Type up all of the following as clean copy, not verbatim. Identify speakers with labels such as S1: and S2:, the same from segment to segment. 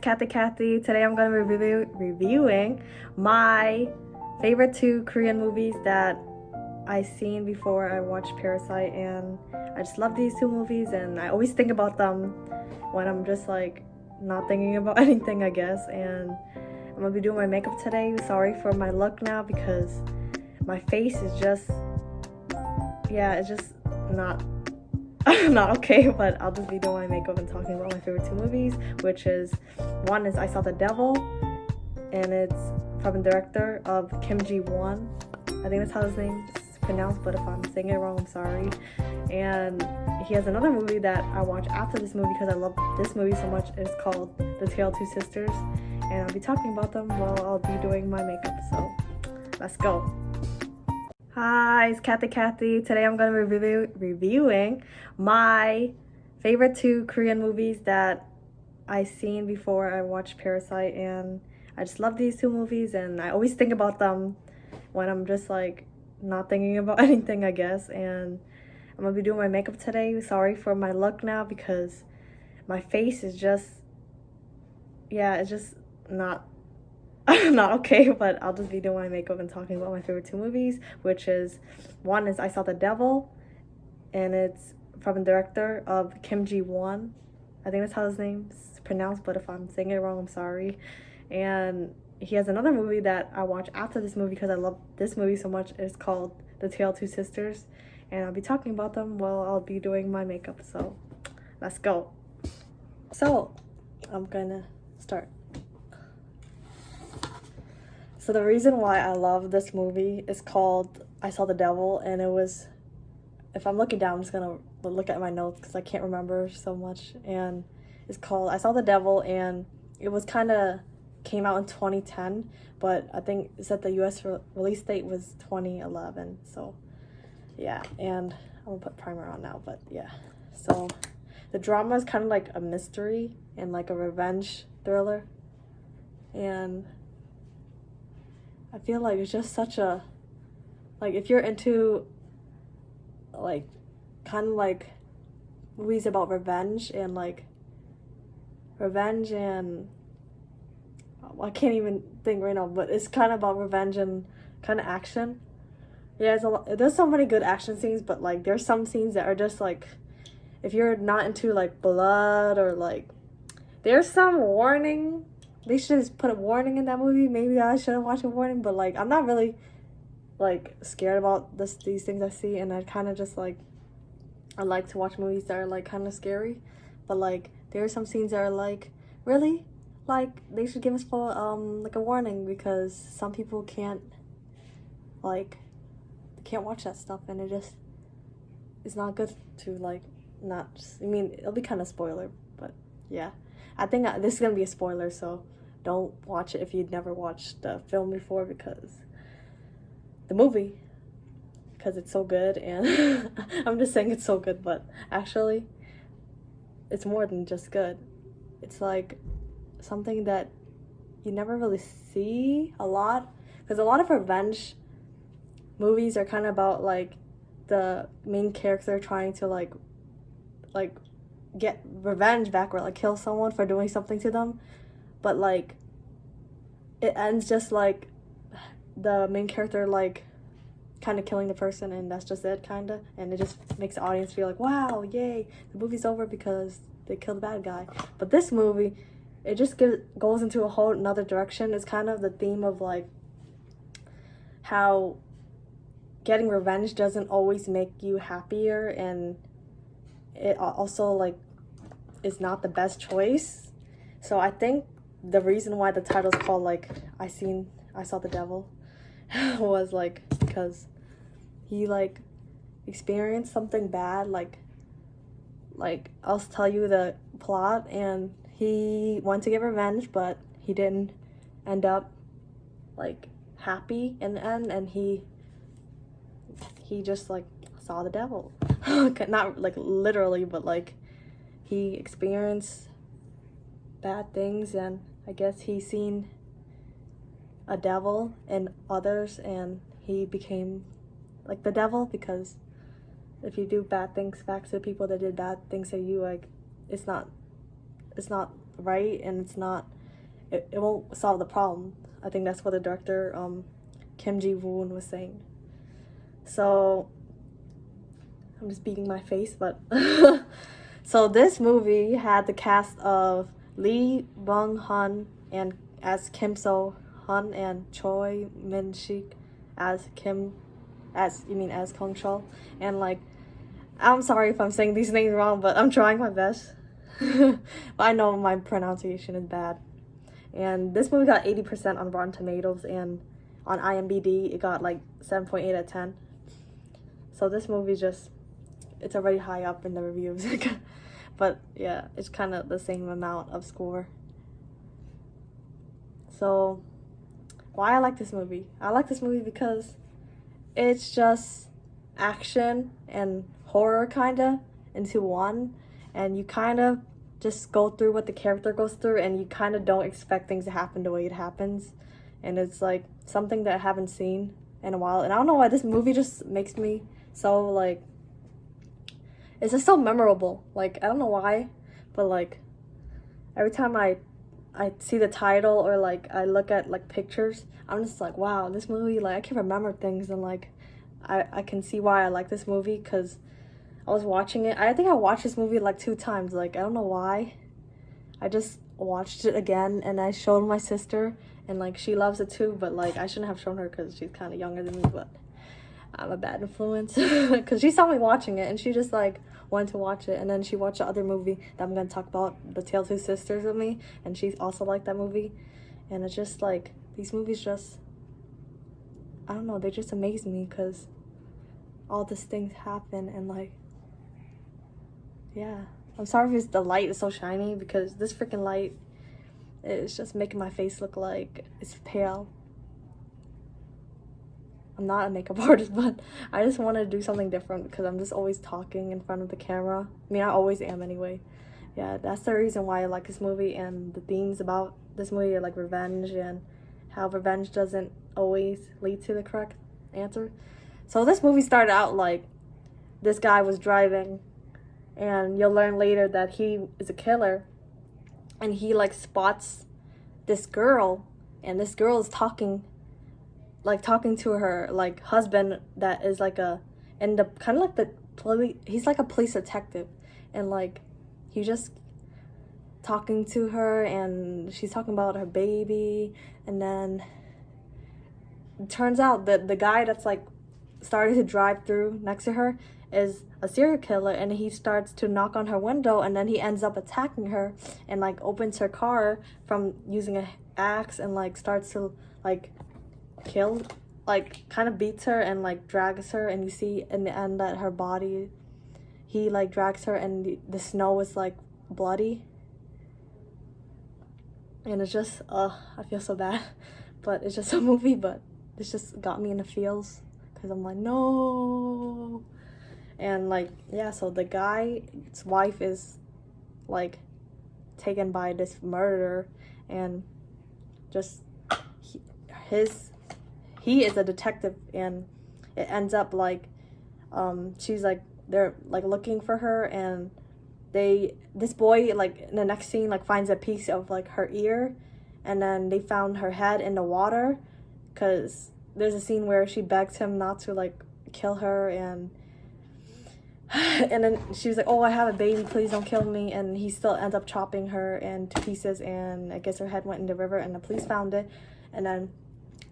S1: Kathy. Today I'm going to be reviewing my favorite two Korean movies that I seen before I watched Parasite, and I just love these two movies, and I always think about them when I'm just like not thinking about anything, I guess. And I'm gonna be doing my makeup today. Sorry for my look now because my face is just, yeah, it's just not not okay, but I'll just be doing my makeup and talking about my favorite two movies, which is, one is I Saw the Devil, and it's from the director of Kim Ji-won. I think that's how his name is pronounced, but if I'm saying it wrong, I'm sorry. And he has another movie that I watched after this movie because I love this movie so much. It's called The Tale of Two Sisters, and I'll be talking about them while I'll be doing my makeup, so let's go. Hi, it's Kathy. Today I'm going to be reviewing my favorite two Korean movies that I seen before I watched Parasite, and I just love these two movies, and I always think about them when I'm just like not thinking about anything, I guess. And I'm gonna be doing my makeup today. Sorry for my look now because my face is just, yeah, it's just not not okay, but I'll just be doing my makeup and talking about my favorite two movies, which is, one is I Saw the Devil, and it's from the director of Kim Ji-won. I think that's how his name's pronounced, but if I'm saying it wrong, I'm sorry. And he has another movie that I watched after this movie because I love this movie so much. It's called The Tale of Two Sisters, and I'll be talking about them while I'll be doing my makeup, so let's go. So I'm gonna start. So the reason why I love this movie is called I Saw the Devil, and it was, if I'm looking down, I'm just gonna look at my notes because I can't remember so much. And it's called I Saw the Devil, and it was kind of came out in 2010, but I think it said the US release date was 2011. So yeah, and I'm gonna put primer on now, but yeah. So the drama is kind of like a mystery and like a revenge thriller, and I feel like it's just such a, like, if you're into like kind of like movies about revenge and I can't even think right now, but it's kind of about revenge and kind of action. Yeah, there's so many good action scenes, but like there's some scenes that are just like, if you're not into like blood or like, there's some warning. They should just put a warning in that movie. Maybe I should have watched a warning, but like I'm not really like scared about these things I see, and I kind of just like, I like to watch movies that are like kind of scary, but like there are some scenes that are like, really, like they should give us like a warning, because some people can't watch that stuff, and it just is not good to like not just, I mean, it'll be kind of spoiler, but yeah, I think this is gonna be a spoiler, so don't watch it if you'd never watched the film before, because the movie, because it's so good. And I'm just saying it's so good, but actually it's more than just good. It's like something that you never really see a lot, because a lot of revenge movies are kind of about like the main character trying to like get revenge back or like kill someone for doing something to them, but like it ends just like the main character like kind of killing the person, and that's just it, kind of, and it just makes the audience feel like, wow, yay, the movie's over because they killed the bad guy. But this movie, it just goes into a whole another direction. It's kind of the theme of like how getting revenge doesn't always make you happier, and it also like is not the best choice. So I think the reason why the title's called like I Saw the Devil was like because he like experienced something bad, like I'll tell you the plot, and he went to get revenge, but he didn't end up like happy in the end, and he just like saw the devil. Not like literally, but like he experienced bad things, and I guess he seen a devil in others, and he became like the devil, because if you do bad things back to the people that did bad things to you, like it's not right, and it's not, it won't solve the problem. I think that's what the director Kim Ji-woon was saying. So I'm just beating my face, but so this movie had the cast of Lee Byung-hun and as Kim So-hun and Choi Min-sik as Kong Chol, and like, I'm sorry if I'm saying these names wrong, but I'm trying my best. But I know my pronunciation is bad. And this movie got 80% on Rotten Tomatoes, and on IMDb it got like 7.8 out of 10. So this movie it's already high up in the reviews. But yeah, it's kind of the same amount of score. So why I like this movie? I like this movie because it's just action and horror kinda into one, and you kind of just go through what the character goes through, and you kind of don't expect things to happen the way it happens, and it's like something that I haven't seen in a while. And I don't know why this movie just makes me so like, it's just so memorable. Like, I don't know why, but like every time I see the title or like I look at like pictures, I'm just like, wow, this movie, like I can remember things, and like I can see why I like this movie, because I was watching it. I think I watched this movie like 2 times. Like, I don't know why. I just watched it again, and I showed my sister, and like she loves it too, but like I shouldn't have shown her because she's kind of younger than me, but I'm a bad influence because she saw me watching it and she just like wanted to watch it, and then she watched the other movie that I'm gonna talk about, The Tale of Two Sisters, with me, and she also liked that movie. And it's just like, these movies just, I don't know, they just amaze me because all these things happen, and like, yeah. I'm sorry if the light is so shiny, because this freaking light is just making my face look like it's pale. I'm not a makeup artist, but I just want to do something different because I'm just always talking in front of the camera. I mean, I always am anyway. Yeah, that's the reason why I like this movie, and the themes about this movie are like revenge, and how revenge doesn't always lead to the correct answer. So this movie started out like, this guy was driving, and you'll learn later that he is a killer, and he like spots this girl, and this girl is talking to her like husband that is like kind of like he's like a police detective, and like he just talking to her, and she's talking about her baby, and then it turns out that the guy that's like starting to drive through next to her is a serial killer, and he starts to knock on her window, and then he ends up attacking her, and like opens her car from using an axe, and like starts to like kill, like kind of beats her and like drags her, and you see in the end that her body, he like drags her, and the snow is like bloody, and it's just I feel so bad, but it's just a movie, but it's just got me in the feels because I'm like, no. And like, yeah, so the guy's wife is like taken by this murderer, and just he is a detective, and it ends up like she's like, they're like looking for her, and this boy like in the next scene like finds a piece of like her ear, and then they found her head in the water, because there's a scene where she begs him not to like kill her, and then she was like, oh, I have a baby, please don't kill me, and he still ends up chopping her into pieces, and I guess her head went in the river, and the police found it. And then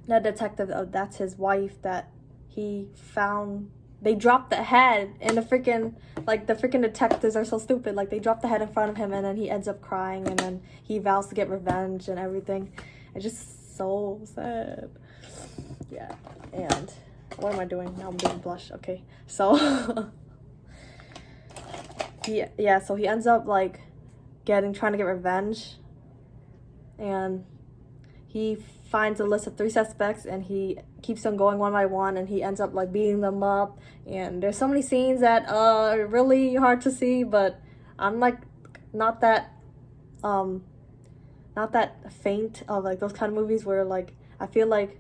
S1: that detective, that's his wife, that he found, they dropped the head, and the freaking detectives are so stupid, like they dropped the head in front of him, and then he ends up crying, and then he vows to get revenge and everything. It's just so sad. Yeah. And what am I doing now? I'm doing blush. Okay, so so he ends up like trying to get revenge, and he finds a list of 3 suspects, and he keeps them going one by one, and he ends up like beating them up. And there's so many scenes that are really hard to see, but I'm like not that faint of like those kind of movies where like I feel like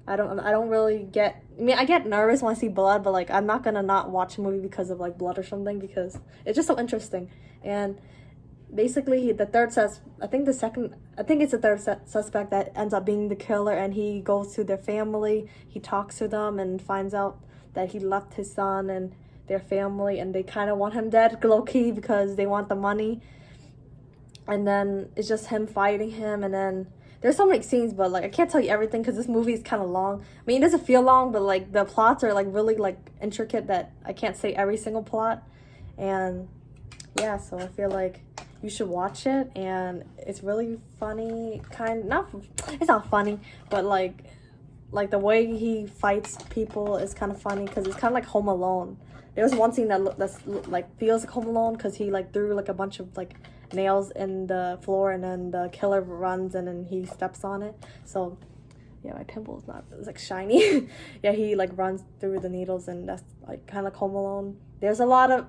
S1: I don't really get, I mean, I get nervous when I see blood, but like I'm not gonna not watch a movie because of like blood or something, because it's just so interesting. And basically the third I think it's the third suspect that ends up being the killer, and he goes to their family, he talks to them and finds out that he left his son and their family, and they kind of want him dead, low-key, because they want the money. And then it's just him fighting him, and then there's so many scenes, but like I can't tell you everything because this movie is kind of long. I mean, it doesn't feel long, but like the plots are like really like intricate that I can't say every single plot. And yeah, so I feel like you should watch it, and it's really funny. It's not funny, but like the way he fights people is kind of funny because it's kind of like Home Alone. There was one scene that's like feels like Home Alone because he like threw like a bunch of like nails in the floor, and then the killer runs and then he steps on it. So yeah, my pimple is like shiny. Yeah, he like runs through the needles, and that's like kind of like Home Alone. There's a lot of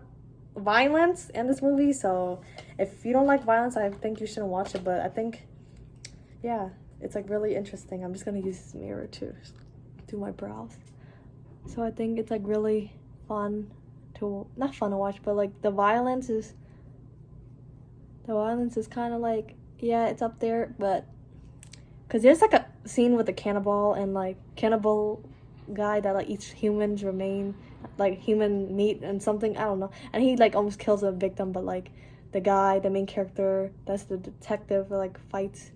S1: violence in this movie, so if you don't like violence, I think you shouldn't watch it. But I think, yeah, it's like really interesting. I'm just gonna use this mirror to do my brows. So I think it's like really not fun to watch, but like the violence is kind of like, yeah, it's up there. But because there's like a scene with a cannibal guy that like eats humans remain, like human meat and something, I don't know, and he like almost kills a victim, but like the main character, that's the detective, like fights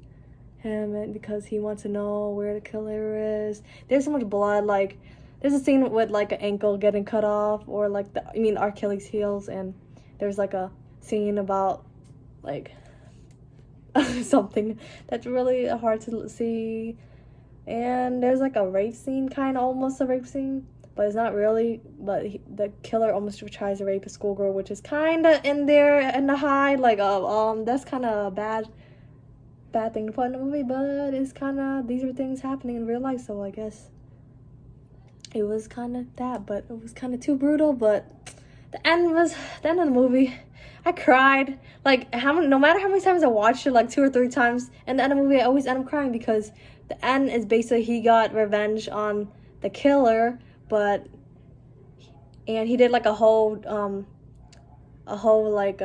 S1: him, and because he wants to know where the killer is. There's so much blood. Like there's a scene with like an ankle getting cut off, or like our Achilles heels, and there's like a scene about like something that's really hard to see. And there's like a rape scene, kind of almost a rape scene, but it's not really. But the killer almost tries to rape a schoolgirl, which is kind of in there in the high, like that's kind of a bad thing to put in the movie, but it's kind of, these are things happening in real life, so I guess it was kind of that, but it was kind of too brutal. But the end of the movie, I cried. Like no matter how many times I watched it, like 2 or 3 times, and the end of the movie I always end up crying because the end is basically he got revenge on the killer, and he did like a whole like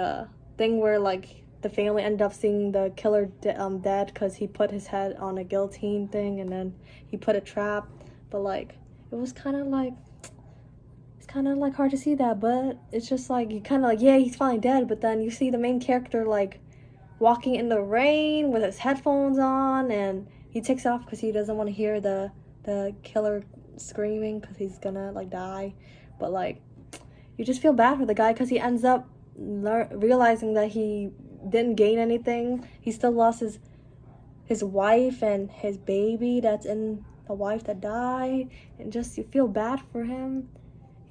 S1: thing where like the family ended up seeing the killer dead because he put his head on a guillotine thing, and then he put a trap. But like it was kind of like, it's kind of like hard to see that, but it's just like you kind of like, yeah, he's finally dead, but then you see the main character like walking in the rain with his headphones on, and he takes it off because he doesn't want to hear the killer screaming because he's gonna like die. But like you just feel bad for the guy because he ends up realizing that he didn't gain anything. He still lost his wife and his baby that's in the wife that died, and just you feel bad for him.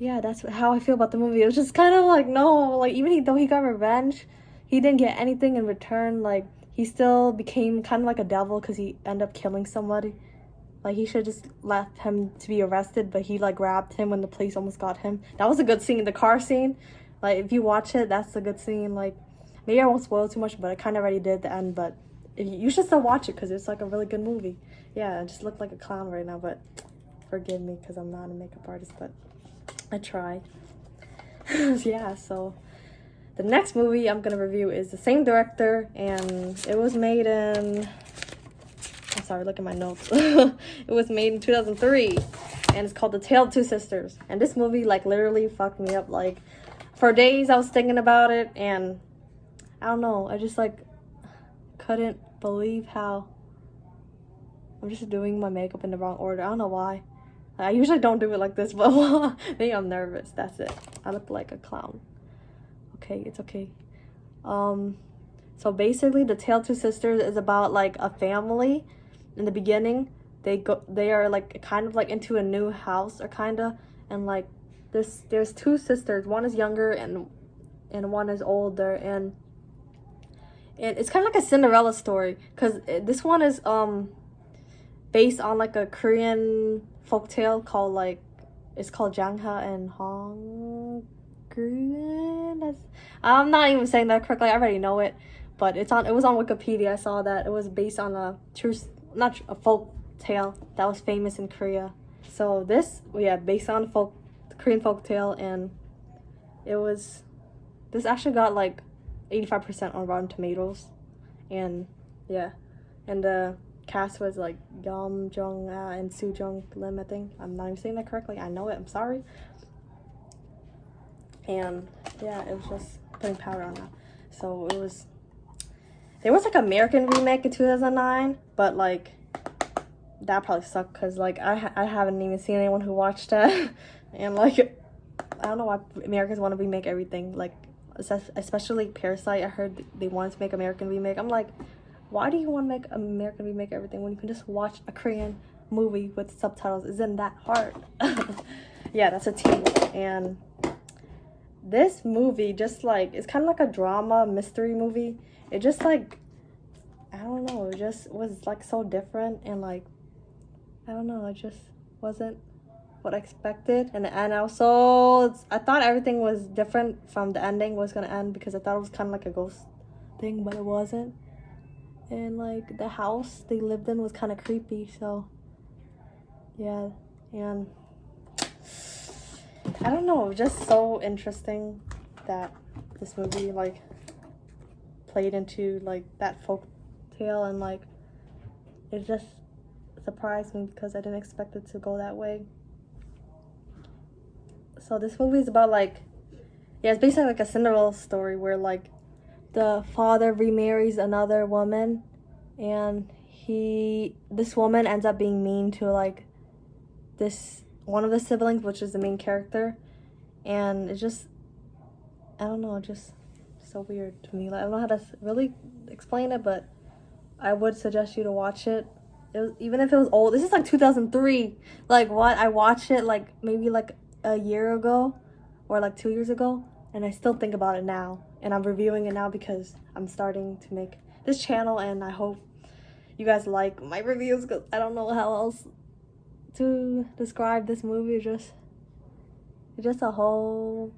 S1: Yeah, that's how I feel about the movie. It was just kind of like, no, like even though he got revenge, he didn't get anything in return. Like he still became kind of like a devil because he ended up killing somebody. Like he should just left him to be arrested, but he like grabbed him when the police almost got him. That was a good scene, the car scene. Like if you watch it, that's a good scene. Like maybe I won't spoil too much, but I kind of already did the end. But you should still watch it because it's like a really good movie. Yeah, I just look like a clown right now, but forgive me because I'm not a makeup artist, but I tried. Yeah, so the next movie I'm gonna review is the same director, and it was made in, I'm sorry, look at my notes. It was made in 2003, and it's called The Tale of Two Sisters. And this movie like literally fucked me up. Like for days I was thinking about it, and I don't know, I just like couldn't believe how I'm just doing my makeup in the wrong order. I don't know why. I usually don't do it like this, but maybe I'm nervous. That's it. I look like a clown. Okay, it's okay. So basically The Tale of Two Sisters is about like a family. In the beginning, they are like kind of like into a new house, or kinda, and like there's 2 sisters. One is younger and one is older, and it's kind of like a Cinderella story because this one is based on like a Korean folktale called like, it's called Jangha and Hongryun. I'm not even saying that correctly. I already know it, but it was on Wikipedia. I saw that it was based on a not a folk tale that was famous in Korea. So this, yeah, based on Korean folk tale, and this actually got like 85% on Rotten Tomatoes. And yeah, and the cast was like Yum Jung and Soo Jung Lim, I think. I'm not even saying that correctly. I know it. I'm sorry. And yeah, it was just putting power on that. So it was. There was like an American remake in 2009, but like that probably sucked because like I haven't even seen anyone who watched that, and like I don't know why Americans want to remake everything. Like especially Parasite. I heard they wanted to make American remake. I'm like, why do you want to make American remake everything when you can just watch a Korean movie with subtitles? Isn't that hard? Yeah, that's a team. And this movie just like it's kind of like a drama mystery movie. It just like I don't know. It just was like so different and like I don't know. It just wasn't what I expected. And also I thought everything was different from the ending was gonna end because I thought it was kind of like a ghost thing, but it wasn't. And like the house they lived in was kind of creepy. So yeah, and I don't know, just so interesting that this movie like played into like that folk tale and like it just surprised me because I didn't expect it to go that way. So this movie is about like it's basically like a Cinderella story where like the father remarries another woman and this woman ends up being mean to like this one of the siblings, which is the main character, and it's just I don't know, just so weird to me. Like I don't know how to really explain it, but I would suggest you to watch it. It was, even if it was old. This is like 2003. Like what? I watched it like maybe like a year ago or like 2 years ago, and I still think about it now. And I'm reviewing it now because I'm starting to make this channel, and I hope you guys like my reviews because I don't know how else to describe this movie. It's just a whole.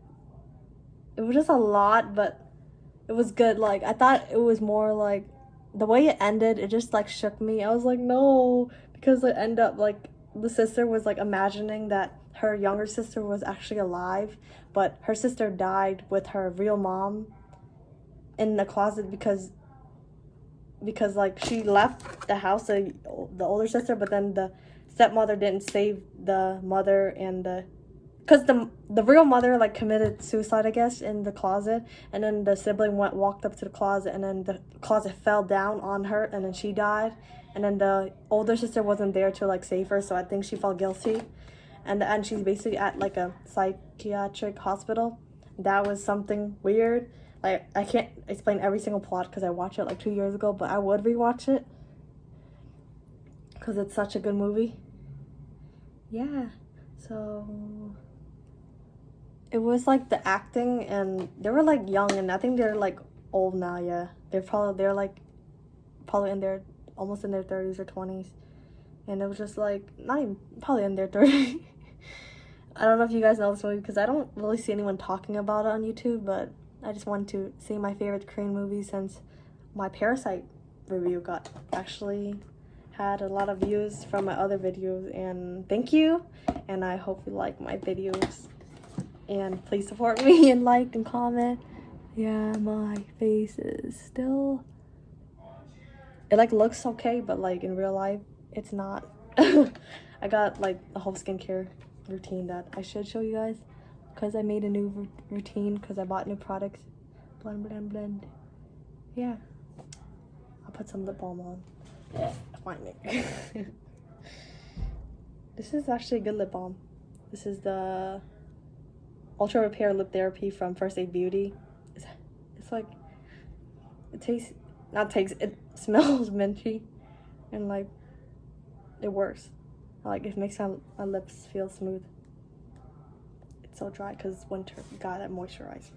S1: It was just a lot, but it was good. Like I thought it was more like the way it ended. It just like shook me. I was like, no, because it ended up like the sister was like imagining that her younger sister was actually alive, but her sister died with her real mom in the closet because like she left the house, the older sister, but then the stepmother didn't save the mother and because the real mother like committed suicide, I guess, in the closet, and then the sibling walked up to the closet, and then the closet fell down on her, and then she died, and then the older sister wasn't there to like save her, so I think she felt guilty, and she's basically at like a psychiatric hospital. That was something weird. Like I can't explain every single plot because I watched it like 2 years ago, but I would rewatch it because it's such a good movie. Yeah, so it was like the acting, and they were like young, and I think they're like old now. Yeah, they're like probably in their almost in their 30s or 20s, and it was just like not even probably in their 30s. I don't know if you guys know this movie because I don't really see anyone talking about it on YouTube, but I just wanted to say my favorite Korean movie since my Parasite review actually had a lot of views from my other videos, and thank you, and I hope you like my videos, and please support me and like and comment. Yeah, my face is still, it like looks okay, but like in real life it's not. I got like a whole skincare routine that I should show you guys because I made a new routine because I bought new products. Blend, blend, blend. Yeah, I'll put some lip balm on. Find it. This is actually a good lip balm. This is the Ultra Repair Lip Therapy from First Aid Beauty. It's like it smells minty, and like it works. Like it makes my lips feel smooth. It's so dry because it's winter. You gotta moisturize.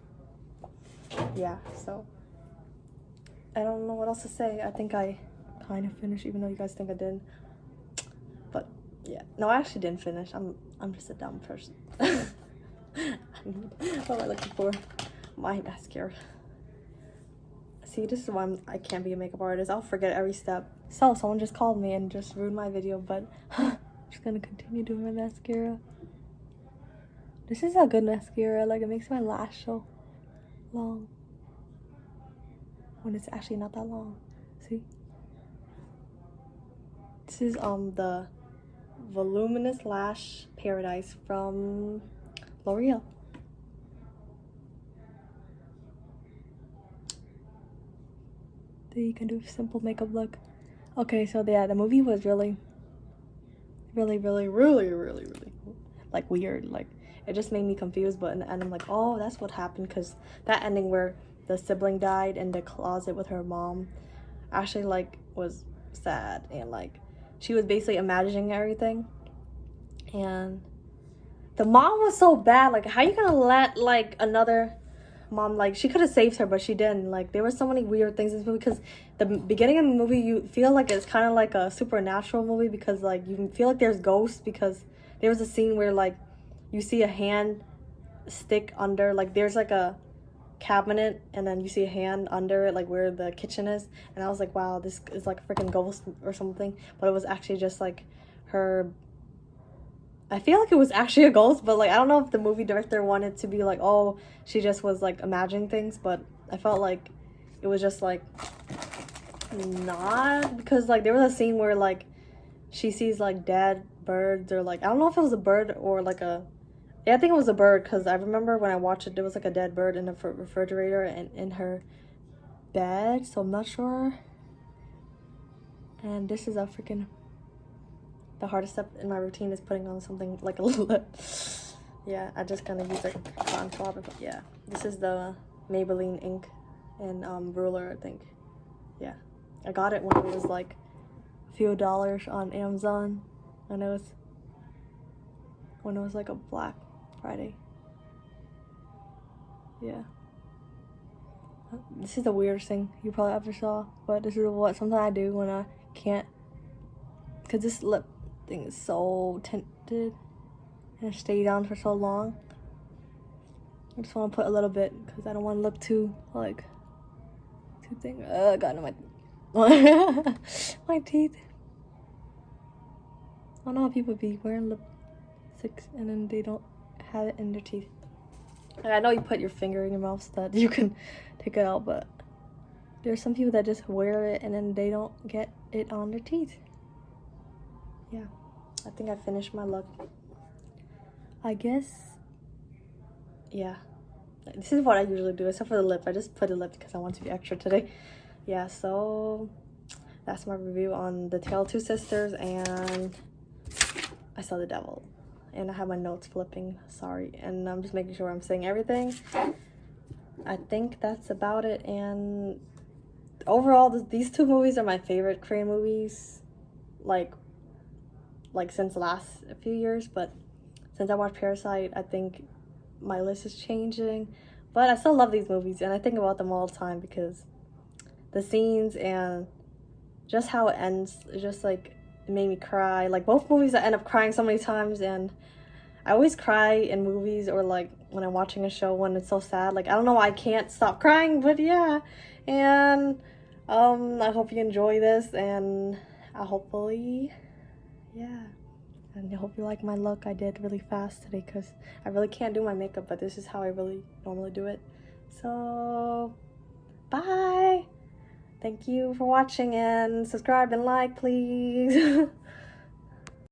S1: Yeah, so I don't know what else to say. I think I kind of finished, even though you guys think I didn't. But yeah, no, I actually didn't finish. I'm just a dumb person. What am I looking for? My mascara. See, this is why I can't be a makeup artist. I'll forget every step. So someone just called me and just ruined my video, but I'm just gonna continue doing my mascara. This is a good mascara. Like it makes my lash so long. when it's actually not that long. See? This is the Voluminous Lash Paradise from L'Oreal. You can do a simple makeup look. Okay, so yeah, the movie was really like weird. Like, it just made me confused, but in the end I'm like, oh, that's what happened, because that ending where the sibling died in the closet with her mom actually like was sad, and like she was basically imagining everything, and the mom was so bad. Like, how you gonna let like another mom, like, she could have saved her, but she didn't. Like, there were so many weird things in this movie, because the beginning of the movie you feel like it's kind of like a supernatural movie, because like you feel like there's ghosts, because there was a scene where like you see a hand stick under, like there's like a cabinet and then you see a hand under it, like where the kitchen is, and I was like, wow, this is like a freaking ghost or something, but it was actually just like her. I feel like it was actually a ghost, but like I don't know if the movie director wanted to be like, oh, she just was like imagining things, but I felt like it was just like not, because like there was a scene where like she sees like dead birds, or like I don't know if it was a bird or like a, yeah, I think it was a bird, because I remember when I watched it there was like a dead bird in the refrigerator and in her bed, so I'm not sure. And this is a freaking, the hardest step in my routine is putting on something like a lip. Yeah, I just kind of use like a cotton swab. Yeah, this is the Maybelline ink and ruler, I think. Yeah, I got it when it was like a few dollars on Amazon, and it was when it was like a Black Friday. Yeah, this is the weirdest thing you probably ever saw, but this is what something I do when I can't, because this lip thing is so tinted and it stayed on for so long. I just want to put a little bit because I don't want to look too like too thin. Got in my my teeth. I don't know how people be wearing lipsticks and then they don't have it in their teeth. Like, I know you put your finger in your mouth so that you can take it out, but there's some people that just wear it and then they don't get it on their teeth. Yeah, I think I finished my look. I guess, yeah, this is what I usually do, except for the lip. I just put a lip because I want to be extra today. Yeah, so that's my review on The Tale of Two Sisters and I Saw the Devil. And I have my notes flipping, sorry, and I'm just making sure I'm saying everything. I think that's about it, and overall these two movies are my favorite Korean movies, like since the last few years, but since I watched Parasite, I think my list is changing, but I still love these movies and I think about them all the time because the scenes and just how it ends, just like it made me cry. Like both movies I end up crying so many times, and I always cry in movies or like when I'm watching a show when it's so sad. Like I don't know why I can't stop crying, but yeah. And I hope you enjoy this, and I hopefully, yeah. And I hope you like my look. I did really fast today because I really can't do my makeup, but this is how I really normally do it. So, bye! Thank you for watching, and subscribe and like, please.